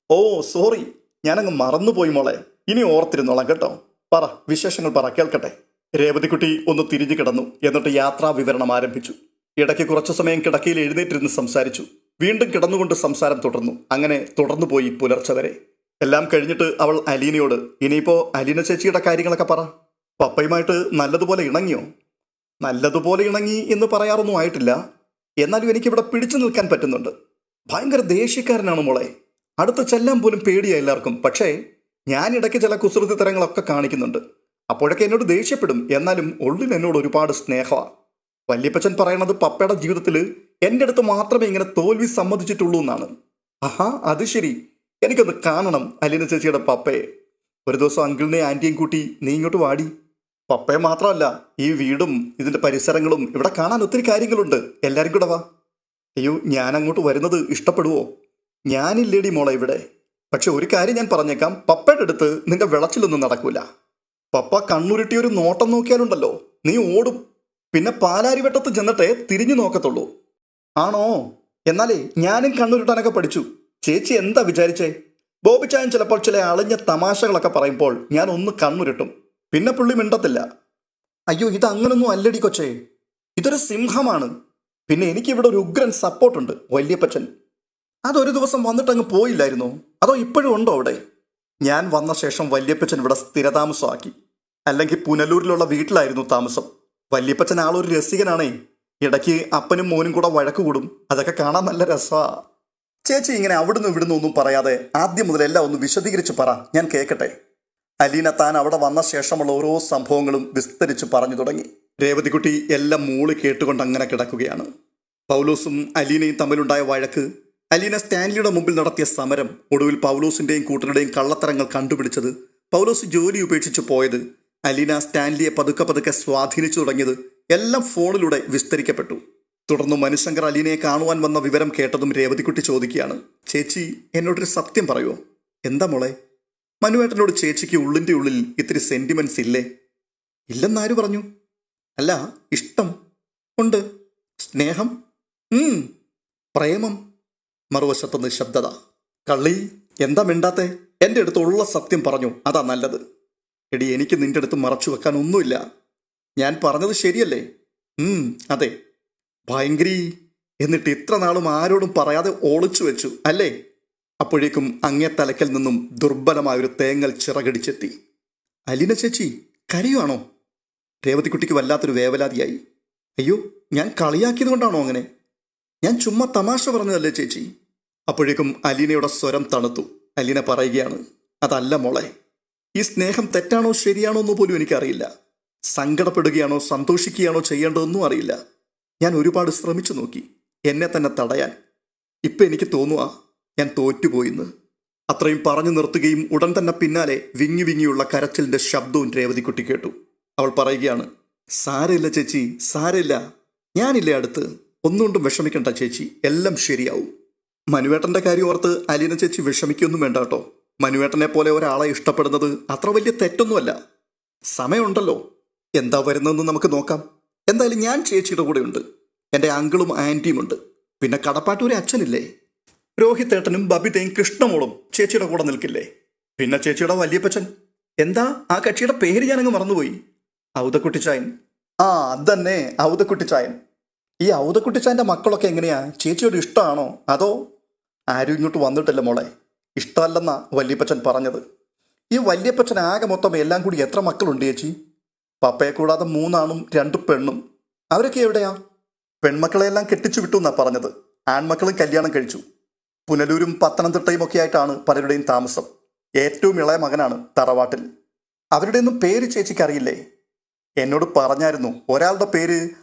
ഓ സോറി, ഞാനങ്ങ് മറന്നുപോയി മോളെ. ഇനി ഓർത്തിരുന്നോളാം കേട്ടോ. പറ, വിശേഷങ്ങൾ പറ, കേൾക്കട്ടെ. രേവതിക്കുട്ടി ഒന്ന് തിരിഞ്ഞു കിടന്നു. എന്നിട്ട് യാത്രാ വിവരണം ആരംഭിച്ചു. ഇടയ്ക്ക് കുറച്ചു സമയം കിടക്കയിൽ എഴുന്നേറ്റിരുന്ന് സംസാരിച്ചു. വീണ്ടും കിടന്നുകൊണ്ട് സംസാരം തുടർന്നു. അങ്ങനെ തുടർന്നു പോയി പുലർച്ചെ വരെ. എല്ലാം കഴിഞ്ഞിട്ട് അവൾ അലീനയോട്, ഇനിയിപ്പോൾ അലീന ചേച്ചിയുടെ കാര്യങ്ങളൊക്കെ പറ. പപ്പയുമായിട്ട് നല്ലതുപോലെ ഇണങ്ങിയോ? നല്ലതുപോലെ ഇണങ്ങി എന്ന് പറയാറൊന്നും ആയിട്ടില്ല. എന്നാലും എനിക്കിവിടെ പിടിച്ചു നിൽക്കാൻ പറ്റുന്നുണ്ട്. ഭയങ്കര ദേഷ്യക്കാരനാണ് മോളെ. അടുത്ത് ചെല്ലാൻ പോലും പേടിയാ എല്ലാവർക്കും. പക്ഷേ ഞാൻ ഇടയ്ക്ക് ചില കുസൃതി തരങ്ങളൊക്കെ കാണിക്കുന്നുണ്ട്. അപ്പോഴൊക്കെ എന്നോട് ദേഷ്യപ്പെടും. എന്നാലും ഉള്ളിൽ എന്നോട് ഒരുപാട് സ്നേഹമാണ്. വല്യപ്പച്ചൻ പറയണത് പപ്പയുടെ ജീവിതത്തിൽ എൻ്റെ അടുത്ത് മാത്രമേ ഇങ്ങനെ തോൽവി സമ്മതിച്ചിട്ടുള്ളൂ എന്നാണ്. ആഹാ, അത് ശരി. എനിക്കൊന്ന് കാണണം അലീന ചേച്ചിയുടെ പപ്പയെ. ഒരു ദിവസം അങ്കിളിനെയും ആൻറ്റിയും കൂട്ടി നീ ഇങ്ങോട്ട് വാടി. പപ്പയെ മാത്രമല്ല, ഈ വീടും ഇതിൻ്റെ പരിസരങ്ങളും ഇവിടെ കാണാൻ ഒത്തിരി കാര്യങ്ങളുണ്ട്. എല്ലാവരും കൂടെ വാ. അയ്യോ, ഞാൻ അങ്ങോട്ട് വരുന്നത് ഇഷ്ടപ്പെടുവോ? ഞാനില്ലേടി മോളെ ഇവിടെ. പക്ഷെ ഒരു കാര്യം ഞാൻ പറഞ്ഞേക്കാം, പപ്പയുടെ അടുത്ത് നിന്റെ വിളച്ചിലൊന്നും നടക്കൂല. പപ്പ കണ്ണുരുട്ടി ഒരു നോട്ടം നോക്കിയാലുണ്ടല്ലോ, നീ ഓടും. പിന്നെ പാലാരിവട്ടത്ത് ചെന്നിട്ടേ തിരിഞ്ഞു നോക്കത്തുള്ളൂ. ആണോ? എന്നാലേ ഞാനും കണ്ണുരുട്ടാനൊക്കെ പഠിച്ചു. ചേച്ചി എന്താ വിചാരിച്ചേ? ബോബിച്ചായൻ ചിലപ്പോൾ ചില അളിഞ്ഞ തമാശകളൊക്കെ പറയുമ്പോൾ ഞാൻ ഒന്ന് കണ്ണുരുട്ടും. പിന്നെ പുള്ളി മിണ്ടത്തില്ല. അയ്യോ, ഇത് അങ്ങനൊന്നും അല്ലടി കൊച്ചേ, ഇതൊരു സിംഹമാണ്. പിന്നെ എനിക്കിവിടെ ഒരു ഉഗ്രൻ സപ്പോർട്ടുണ്ട്, വല്യപ്പച്ചൻ. അതൊരു ദിവസം വന്നിട്ടങ്ങ് പോയില്ലായിരുന്നോ? അതോ ഇപ്പോഴും ഉണ്ടോ അവിടെ? ഞാൻ വന്ന ശേഷം വല്യപ്പച്ചൻ ഇവിടെ സ്ഥിരതാമസമാക്കി. അല്ലെങ്കിൽ പുനലൂരിലുള്ള വീട്ടിലായിരുന്നു താമസം. വല്യപ്പച്ചൻ ആളൊരു രസികനാണേ. ഇടയ്ക്ക് അപ്പനും മോനും കൂടെ വഴക്ക് കൂടും. അതൊക്കെ കാണാൻ നല്ല രസമാ. ചേച്ചി ഇങ്ങനെ അവിടുന്ന് ഇവിടുന്ന് ഒന്നും പറയാതെ ആദ്യം മുതൽ എല്ലാം ഒന്ന് വിശദീകരിച്ച് പറ, ഞാൻ കേൾക്കട്ടെ. അലീന താൻ അവിടെ വന്ന ശേഷമുള്ള ഓരോ സംഭവങ്ങളും വിസ്തരിച്ച് പറഞ്ഞു തുടങ്ങി. രേവതിക്കുട്ടി എല്ലാം മൂളി കേട്ടുകൊണ്ട് അങ്ങനെ കിടക്കുകയാണ്. പൗലോസും അലീനയും തമ്മിലുണ്ടായ വഴക്ക്, അലീന സ്റ്റാൻലിയുടെ മുമ്പിൽ നടത്തിയ സമരം, ഒടുവിൽ പൗലോസിന്റെയും കൂട്ടരുടെയും കള്ളത്തരങ്ങൾ കണ്ടുപിടിച്ചത്, പൗലോസ് ജോലി ഉപേക്ഷിച്ച് പോയത്, അലീന സ്റ്റാൻലിയെ പതുക്കെ പതുക്കെ സ്വാധീനിച്ചു തുടങ്ങിയത് എല്ലാം ഫോണിലൂടെ വിസ്തരിക്കപ്പെട്ടു. തുടർന്ന് മനുശങ്കർ അലീനയെ കാണുവാൻ വന്ന വിവരം കേട്ടതും രേവതിക്കുട്ടി ചോദിക്കുകയാണ്, ചേച്ചി എന്നോടൊരു സത്യം പറയുമോ? എന്താ മോളെ? മനുവേട്ടനോട് ചേച്ചിക്ക് ഉള്ളിൻ്റെ ഉള്ളിൽ ഇത്തിരി സെന്റിമെന്റ്സ് ഇല്ലേ? ഇല്ലെന്നാര് പറഞ്ഞു? അല്ല, ഇഷ്ടം ഉണ്ട്, സ്നേഹം, പ്രേമം. മറുവശത്ത് നിശബ്ദത. കള്ളി, എന്താ മിണ്ടാത്തെ? എൻ്റെ അടുത്തുള്ള സത്യം പറഞ്ഞു, അതാ നല്ലത്. എടി, എനിക്ക് നിന്റെ അടുത്ത് മറച്ചു വെക്കാൻ ഒന്നുമില്ല. ഞാൻ പറഞ്ഞത് ശരിയല്ലേ? അതെ. ഭയങ്കരി. എന്നിട്ട് ഇത്ര നാളും ആരോടും പറയാതെ ഒളിച്ചു വെച്ചു അല്ലേ? അപ്പോഴേക്കും അങ്ങേ തലക്കൽ നിന്നും ദുർബലമായൊരു തേങ്ങൽ ചിറകടിച്ചെത്തി. അലീന ചേച്ചി കരയുവാണോ? രേവതിക്കുട്ടിക്ക് വല്ലാത്തൊരു വേവലാതിയായി. അയ്യോ, ഞാൻ കളിയാക്കിയത് കൊണ്ടാണോ അങ്ങനെ? ഞാൻ ചുമ്മാ തമാശ പറഞ്ഞതല്ലേ ചേച്ചി. അപ്പോഴേക്കും അലീനയുടെ സ്വരം തണുത്തു. അലീന പറയുകയാണ്, അതല്ല മോളെ, ഈ സ്നേഹം തെറ്റാണോ ശരിയാണോ എന്ന് പോലും എനിക്കറിയില്ല. സങ്കടപ്പെടുകയാണോ സന്തോഷിക്കുകയാണോ ചെയ്യേണ്ടതെന്നും അറിയില്ല. ഞാൻ ഒരുപാട് ശ്രമിച്ചു നോക്കി എന്നെ തന്നെ തടയാൻ. ഇപ്പം എനിക്ക് തോന്നുക ഞാൻ തോറ്റുപോയിന്ന്. അത്രയും പറഞ്ഞു നിർത്തുകയും ഉടൻ തന്നെ പിന്നാലെ വിങ്ങി വിങ്ങിയുള്ള കരച്ചിലിൻ്റെ ശബ്ദവും രേവതിക്കുട്ടി കേട്ടു. അവൾ പറയുകയാണ്, സാരമില്ല ചേച്ചി, സാരമില്ല, ഞാനില്ലേ അടുത്ത്. ഒന്നുകൊണ്ടും വിഷമിക്കണ്ട ചേച്ചി, എല്ലാം ശരിയാവും. മനുവേട്ടൻ്റെ കാര്യം ഓർത്ത് അലീന ചേച്ചി വിഷമിക്കൊന്നും വേണ്ട കേട്ടോ. മനുവേട്ടനെ പോലെ ഒരാളെ ഇഷ്ടപ്പെടുന്നത് അത്ര വലിയ തെറ്റൊന്നുമല്ല. സമയമുണ്ടല്ലോ, എന്താ വരുന്നതെന്ന് നമുക്ക് നോക്കാം. എന്തായാലും ഞാൻ ചേച്ചിയുടെ കൂടെ ഉണ്ട്. എൻ്റെ അങ്കിളും ആൻറ്റിയും ഉണ്ട്. പിന്നെ കടപ്പാട്ടൂരെ അച്ഛനില്ലേ? രോഹിത്തേട്ടനും ബബിതയും കൃഷ്ണമോളും ചേച്ചിയുടെ കൂടെ നിൽക്കില്ലേ? പിന്നെ ചേച്ചിയുടെ വല്യപ്പച്ചൻ, എന്താ ആ കക്ഷിയുടെ പേര് ഞാനങ്ങ് മറന്നുപോയി. ഔതക്കുട്ടിച്ചായൻ. അതന്നെ, ഔതക്കുട്ടിച്ചായൻ. ഈ ഔതക്കുട്ടിച്ചായൻ്റെ മക്കളൊക്കെ എങ്ങനെയാ? ചേച്ചിയോട് ഇഷ്ടമാണോ? അതോ? ആരും ഇങ്ങോട്ട് വന്നിട്ടില്ല മോളെ. ഇഷ്ടമല്ലെന്നാ വല്യപ്പച്ചൻ പറഞ്ഞത്. ഈ വല്യപ്പച്ചൻ ആകെ മൊത്തം എല്ലാം കൂടി എത്ര മക്കളുണ്ട് ചേച്ചി? പപ്പയെ കൂടാതെ 3 ആണും 2 പെണ്ണും. അവരൊക്കെ എവിടെയാ? പെൺമക്കളെല്ലാം കെട്ടിച്ചു വിട്ടു എന്നാ പറഞ്ഞത്. ആൺമക്കളും കല്യാണം കഴിച്ചു. പുനലൂരും പത്തനംതിട്ടയും ഒക്കെ ആയിട്ടാണ് പലരുടെയും താമസം. ഏറ്റവും ഇളയ മകനാണ് തറവാട്ടിൽ. അവരുടെയൊന്നും പേര് ചേച്ചിക്ക് അറിയില്ലേ? എന്നോട് പറഞ്ഞായിരുന്നു. ഒരാളുടെ പേര്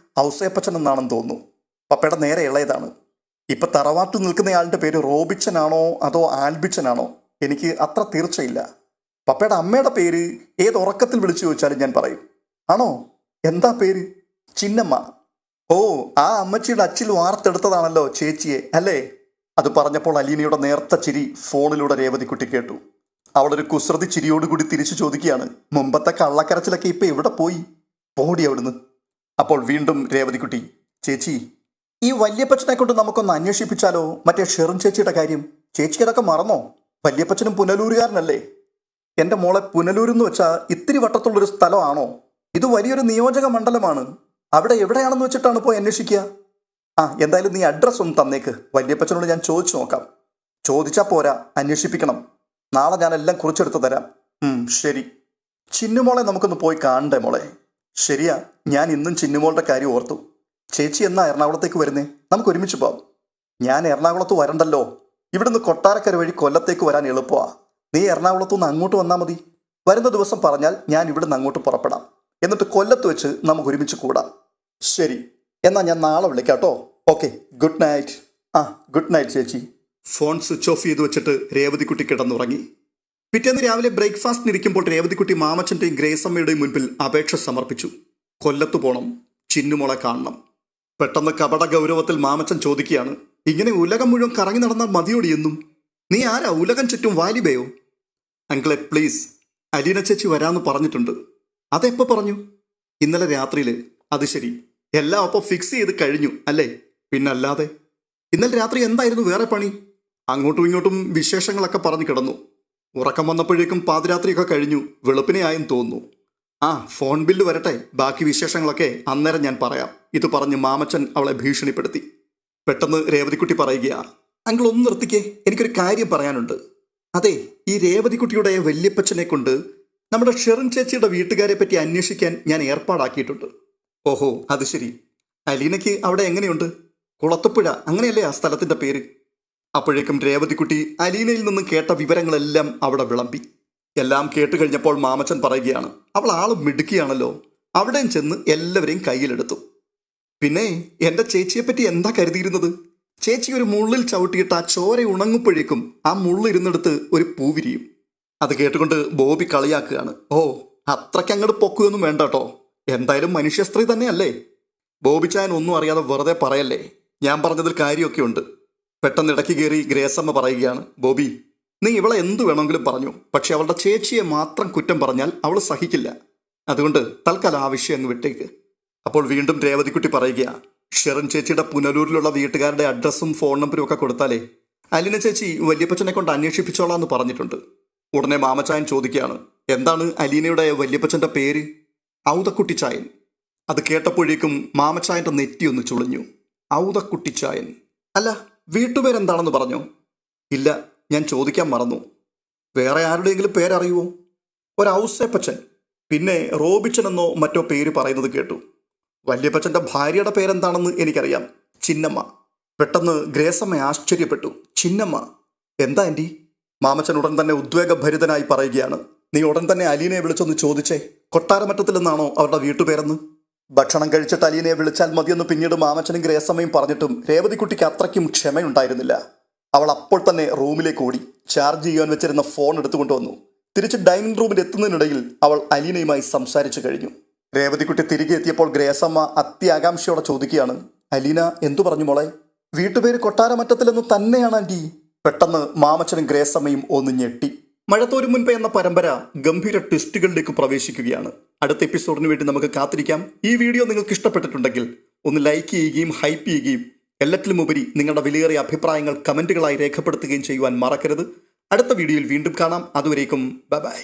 ഔസേപ്പച്ചൻ എന്നാണെന്ന് തോന്നുന്നു. പപ്പയുടെ നേരെ ഇളയതാണ്. ഇപ്പം തറവാട്ടിൽ നിൽക്കുന്നയാളുടെ പേര് റോബിച്ചനാണോ അതോ ആൽബിച്ചനാണോ? എനിക്ക് അത്ര തീർച്ചയില്ല. പപ്പയുടെ അമ്മയുടെ പേര് ഏത് ഉറക്കത്തിൽ വിളിച്ചു ചോദിച്ചാലും ഞാൻ പറയും. ആണോ? എന്താ പേര്? ചിന്നമ്മ. ഓ, ആ അമ്മച്ചിയുടെ അച്ചിൽ വാർത്തെടുത്തതാണല്ലോ ചേച്ചിയെ അല്ലേ? അത് പറഞ്ഞപ്പോൾ അലീനയുടെ നേർത്ത ചിരി ഫോണിലൂടെ രേവതിക്കുട്ടി കേട്ടു. അവളൊരു കുസൃതി ചിരിയോടുകൂടി തിരിച്ചു ചോദിക്കുകയാണ്, മുമ്പത്തെ കള്ളക്കരച്ചിലൊക്കെ ഇപ്പം എവിടെ പോയി? പോടി അവിടുന്ന്. അപ്പോൾ വീണ്ടും രേവതിക്കുട്ടി, ചേച്ചി ഈ വല്യപ്പച്ചനെ കൊണ്ട് നമുക്കൊന്ന് അന്വേഷിപ്പിച്ചാലോ? മറ്റേ ഷെറിൻ ചേച്ചിയുടെ കാര്യം. ചേച്ചി അതൊക്കെ മറന്നോ? വല്യപ്പച്ചനും പുനലൂരുകാരനല്ലേ? എൻ്റെ മോളെ, പുനലൂരെന്ന് വെച്ചാൽ ഇത്തിരി വട്ടത്തുള്ളൊരു സ്ഥലമാണോ? ഇത് വലിയൊരു നിയോജക മണ്ഡലമാണ്. അവിടെ എവിടെയാണെന്ന് വെച്ചിട്ടാണ് പോയി അന്വേഷിക്കുക. എന്തായാലും നീ അഡ്രസ്സ് ഒന്ന് തന്നേക്ക്. വല്യപ്പച്ചനോട് ഞാൻ ചോദിച്ചു നോക്കാം. ചോദിച്ചാൽ പോരാ, അന്വേഷിപ്പിക്കണം. നാളെ ഞാനെല്ലാം കുറിച്ചെടുത്ത് തരാം. ശരി. ചിന്നുമോളെ നമുക്കൊന്ന് പോയി കാണണ്ടേ മോളെ? ശരിയാ, ഞാൻ ഇന്നും ചിന്നുമോളുടെ കാര്യം ഓർത്തു. ചേച്ചി എന്നാ എറണാകുളത്തേക്ക് വരുന്നേ? നമുക്ക് ഒരുമിച്ച് പോവാം. ഞാൻ എറണാകുളത്ത് വരണ്ടല്ലോ. ഇവിടുന്ന് കൊട്ടാരക്കര വഴി കൊല്ലത്തേക്ക് വരാൻ എളുപ്പമാണ്. നീ എറണാകുളത്തു നിന്ന് അങ്ങോട്ട് വന്നാൽ മതി. വരുന്ന ദിവസം പറഞ്ഞാൽ ഞാൻ ഇവിടുന്ന് അങ്ങോട്ട് പുറപ്പെടാം. എന്നിട്ട് കൊല്ലത്ത് വെച്ച് നമുക്ക് ഒരുമിച്ച് കൂടാം. ശരി, എന്നാൽ ഞാൻ നാളെ വിളിക്കാം കേട്ടോ. Okay, good night. Good night ചേച്ചി. ഫോൺ സ്വിച്ച് ഓഫ് ചെയ്ത് വെച്ചിട്ട് രേവതിക്കുട്ടി കിടന്നുറങ്ങി. പിറ്റേന്ന് രാവിലെ ബ്രേക്ക്ഫാസ്റ്റിനിരിക്കുമ്പോൾ രേവതിക്കുട്ടി മാമച്ചൻ്റെയും ഗ്രേസമ്മയുടെയും മുൻപിൽ അപേക്ഷ സമർപ്പിച്ചു. കൊല്ലത്ത് പോകണം, ചിന്നുമോളെ കാണണം. പെട്ടെന്ന് കപട ഗൗരവത്തിൽ മാമച്ചൻ ചോദിക്കുകയാണ്, ഇങ്ങനെ ഉലകം മുഴുവൻ കറങ്ങി നടന്നാൽ മതിയോടി എന്നും? നീ ആരാ ഉലകം ചുറ്റും വാലിബയോ? അങ്കിളെ പ്ലീസ്, അലീന ചേച്ചി വരാമെന്ന് പറഞ്ഞിട്ടുണ്ട്. അതെപ്പോൾ പറഞ്ഞു? ഇന്നലെ രാത്രിയിൽ. അത് ശരി, എല്ലാം അപ്പോൾ ഫിക്സ് ചെയ്ത് കഴിഞ്ഞു അല്ലേ? പിന്നല്ലാതെ. ഇന്നലെ രാത്രി എന്തായിരുന്നു വേറെ പണി? അങ്ങോട്ടും ഇങ്ങോട്ടും വിശേഷങ്ങളൊക്കെ പറഞ്ഞു കിടന്നു. ഉറക്കം വന്നപ്പോഴേക്കും പാതിരാത്രിയൊക്കെ കഴിഞ്ഞു. വെളുപ്പിനെ ആയെന്ന് തോന്നുന്നു. ആ, ഫോൺ ബില്ല് വരട്ടെ, ബാക്കി വിശേഷങ്ങളൊക്കെ അന്നേരം ഞാൻ പറയാം. ഇത് പറഞ്ഞ് മാമച്ചൻ അവളെ ഭീഷണിപ്പെടുത്തി. പെട്ടെന്ന് രേവതിക്കുട്ടി പറയുകയാ, അങ്കിൾ ഒന്ന് നിർത്തിക്കേ, എനിക്കൊരു കാര്യം പറയാനുണ്ട്. അതെ, ഈ രേവതിക്കുട്ടിയുടെ വല്യപ്പച്ചനെ കൊണ്ട് നമ്മുടെ ഷെറിൻ ചേച്ചിയുടെ വീട്ടുകാരെ പറ്റി അന്വേഷിക്കാൻ ഞാൻ ഏർപ്പാടാക്കിയിട്ടുണ്ട്. ഓഹോ, അത് ശരി. അലീനയ്ക്ക് അവിടെ എങ്ങനെയുണ്ട്? കുളത്തുപുഴ അങ്ങനെയല്ലേ ആ സ്ഥലത്തിൻ്റെ പേര്? അപ്പോഴേക്കും രേവതിക്കുട്ടി അലീനയിൽ നിന്നും കേട്ട വിവരങ്ങളെല്ലാം അവിടെ വിളമ്പി. എല്ലാം കേട്ട് കഴിഞ്ഞപ്പോൾ മാമച്ചൻ പറയുകയാണ്, അവൾ ആള് മിടുക്കിയാണല്ലോ, അവിടെയും ചെന്ന് എല്ലാവരെയും കയ്യിലെടുത്തു. പിന്നെ എൻ്റെ ചേച്ചിയെപ്പറ്റി എന്താ കരുതിയിരുന്നത്? ചേച്ചി ഒരു മുള്ളിൽ ചവിട്ടിയിട്ട് ആ ചോര ഉണങ്ങുമ്പോഴേക്കും ആ മുള്ളിരുന്നെടുത്ത് ഒരു പൂവിരിയും. അത് കേട്ടുകൊണ്ട് ബോബി കളിയാക്കുകയാണ്. ഓ, അത്രയ്ക്ക് അങ്ങോട്ട് പൊക്കുകയൊന്നും വേണ്ട കേട്ടോ, എന്തായാലും മനുഷ്യ സ്ത്രീ തന്നെയല്ലേ. ബോബിച്ചായൻ ഒന്നും അറിയാതെ വെറുതെ പറയല്ലേ, ഞാൻ പറഞ്ഞതിൽ കാര്യമൊക്കെ ഉണ്ട്. പെട്ടെന്ന് ഇടയ്ക്ക് കയറി ഗ്രേസമ്മ പറയുകയാണ്, ബോബി നീ ഇവളെ എന്തു വേണമെങ്കിലും പറഞ്ഞു, പക്ഷെ അവളുടെ ചേച്ചിയെ മാത്രം കുറ്റം പറഞ്ഞാൽ അവൾ സഹിക്കില്ല. അതുകൊണ്ട് തൽക്കാലം ആ വിഷയം അങ്ങ് വിട്ടേക്ക്. അപ്പോൾ വീണ്ടും രേവതിക്കുട്ടി പറയുക, ഷെറിൻ ചേച്ചിയുടെ പുനലൂരിലുള്ള വീട്ടുകാരുടെ അഡ്രസ്സും ഫോൺ നമ്പറും ഒക്കെ കൊടുത്താലേ അലീന ചേച്ചി വല്യപ്പച്ചനെ കൊണ്ട് അന്വേഷിപ്പിച്ചോളാന്ന് പറഞ്ഞിട്ടുണ്ട്. ഉടനെ മാമച്ചായൻ ചോദിക്കുകയാണ്, എന്താണ് അലീനയുടെ വല്യപ്പച്ചൻ്റെ പേര്? ഔതക്കുട്ടിച്ചായൻ. അത് കേട്ടപ്പോഴേക്കും മാമച്ചായൻ്റെ നെറ്റിയൊന്ന് ചുളിഞ്ഞു. ഔതക്കുട്ടിച്ചായൻ. അല്ല, വീട്ടുപേരെന്താണെന്ന് പറഞ്ഞോ? ഇല്ല, ഞാൻ ചോദിക്കാൻ മറന്നു. വേറെ ആരുടെയെങ്കിലും പേരറിയുമോ? ഒരു ഔസേപ്പച്ചൻ, പിന്നെ റോബിച്ചൻ എന്നോ മറ്റോ പേര് പറയുന്നത് കേട്ടു. വല്യപ്പച്ചൻ്റെ ഭാര്യയുടെ പേരെന്താണെന്ന് എനിക്കറിയാം, ചിന്നമ്മ. പെട്ടെന്ന് ഗ്രേസമ്മ ആശ്ചര്യപ്പെട്ടു. ചിന്നമ്മ? എന്താ ആൻറ്റി? മാമച്ചൻ ഉടൻ തന്നെ ഉദ്വേഗഭരിതനായി പറയുകയാണ്, നീ ഉടൻ തന്നെ അലീനയെ വിളിച്ചൊന്ന് ചോദിച്ചേ, കൊട്ടാരമറ്റത്തിൽ നിന്നാണോ അവരുടെ വീട്ടുപേരെന്ന്. ഭക്ഷണം കഴിച്ചിട്ട് അലീനയെ വിളിച്ചാൽ മതിയെന്ന് പിന്നീട് മാമച്ചനും ഗ്രേസമ്മയും പറഞ്ഞിട്ടും രേവതിക്കുട്ടിക്ക് അത്രയ്ക്കും ക്ഷമയുണ്ടായിരുന്നില്ല. അവൾ അപ്പോൾ തന്നെ റൂമിലേക്ക് ഓടി ചാർജ് ചെയ്യാൻ വെച്ചിരുന്ന ഫോൺ എടുത്തുകൊണ്ടുവന്നു. തിരിച്ച് ഡൈനിങ് റൂമിൽ എത്തുന്നതിനിടയിൽ അവൾ അലീനയുമായി സംസാരിച്ചു കഴിഞ്ഞു. രേവതിക്കുട്ടി തിരികെ എത്തിയപ്പോൾ ഗ്രേസമ്മ അത്യാകാംക്ഷയോടെ ചോദിക്കുകയാണ്, അലീന എന്തു പറഞ്ഞു മോളെ? വീട്ടുപേര് കൊട്ടാരമറ്റത്തിലെന്ന് തന്നെയാണ് ആൻറ്റി. പെട്ടെന്ന് മാമച്ചനും ഗ്രേസമ്മയും ഒന്ന് ഞെട്ടി. മഴത്തോരും മുൻപേ എന്ന പരമ്പര ഗംഭീര ട്വിസ്റ്റുകളിലേക്ക് പ്രവേശിക്കുകയാണ്. അടുത്ത എപ്പിസോഡിന് വേണ്ടി നമുക്ക് കാത്തിരിക്കാം. ഈ വീഡിയോ നിങ്ങൾക്ക് ഇഷ്ടപ്പെട്ടിട്ടുണ്ടെങ്കിൽ ഒന്ന് ലൈക്ക് ചെയ്യുകയും ഹൈപ്പ് ചെയ്യുകയും എല്ലാറ്റിലുമുപരി നിങ്ങളുടെ വിലയേറിയ അഭിപ്രായങ്ങൾ കമൻറ്റുകളായി രേഖപ്പെടുത്തുകയും ചെയ്യുവാൻ മറക്കരുത്. അടുത്ത വീഡിയോയിൽ വീണ്ടും കാണാം. അതുവരേക്കും ബൈ ബൈ.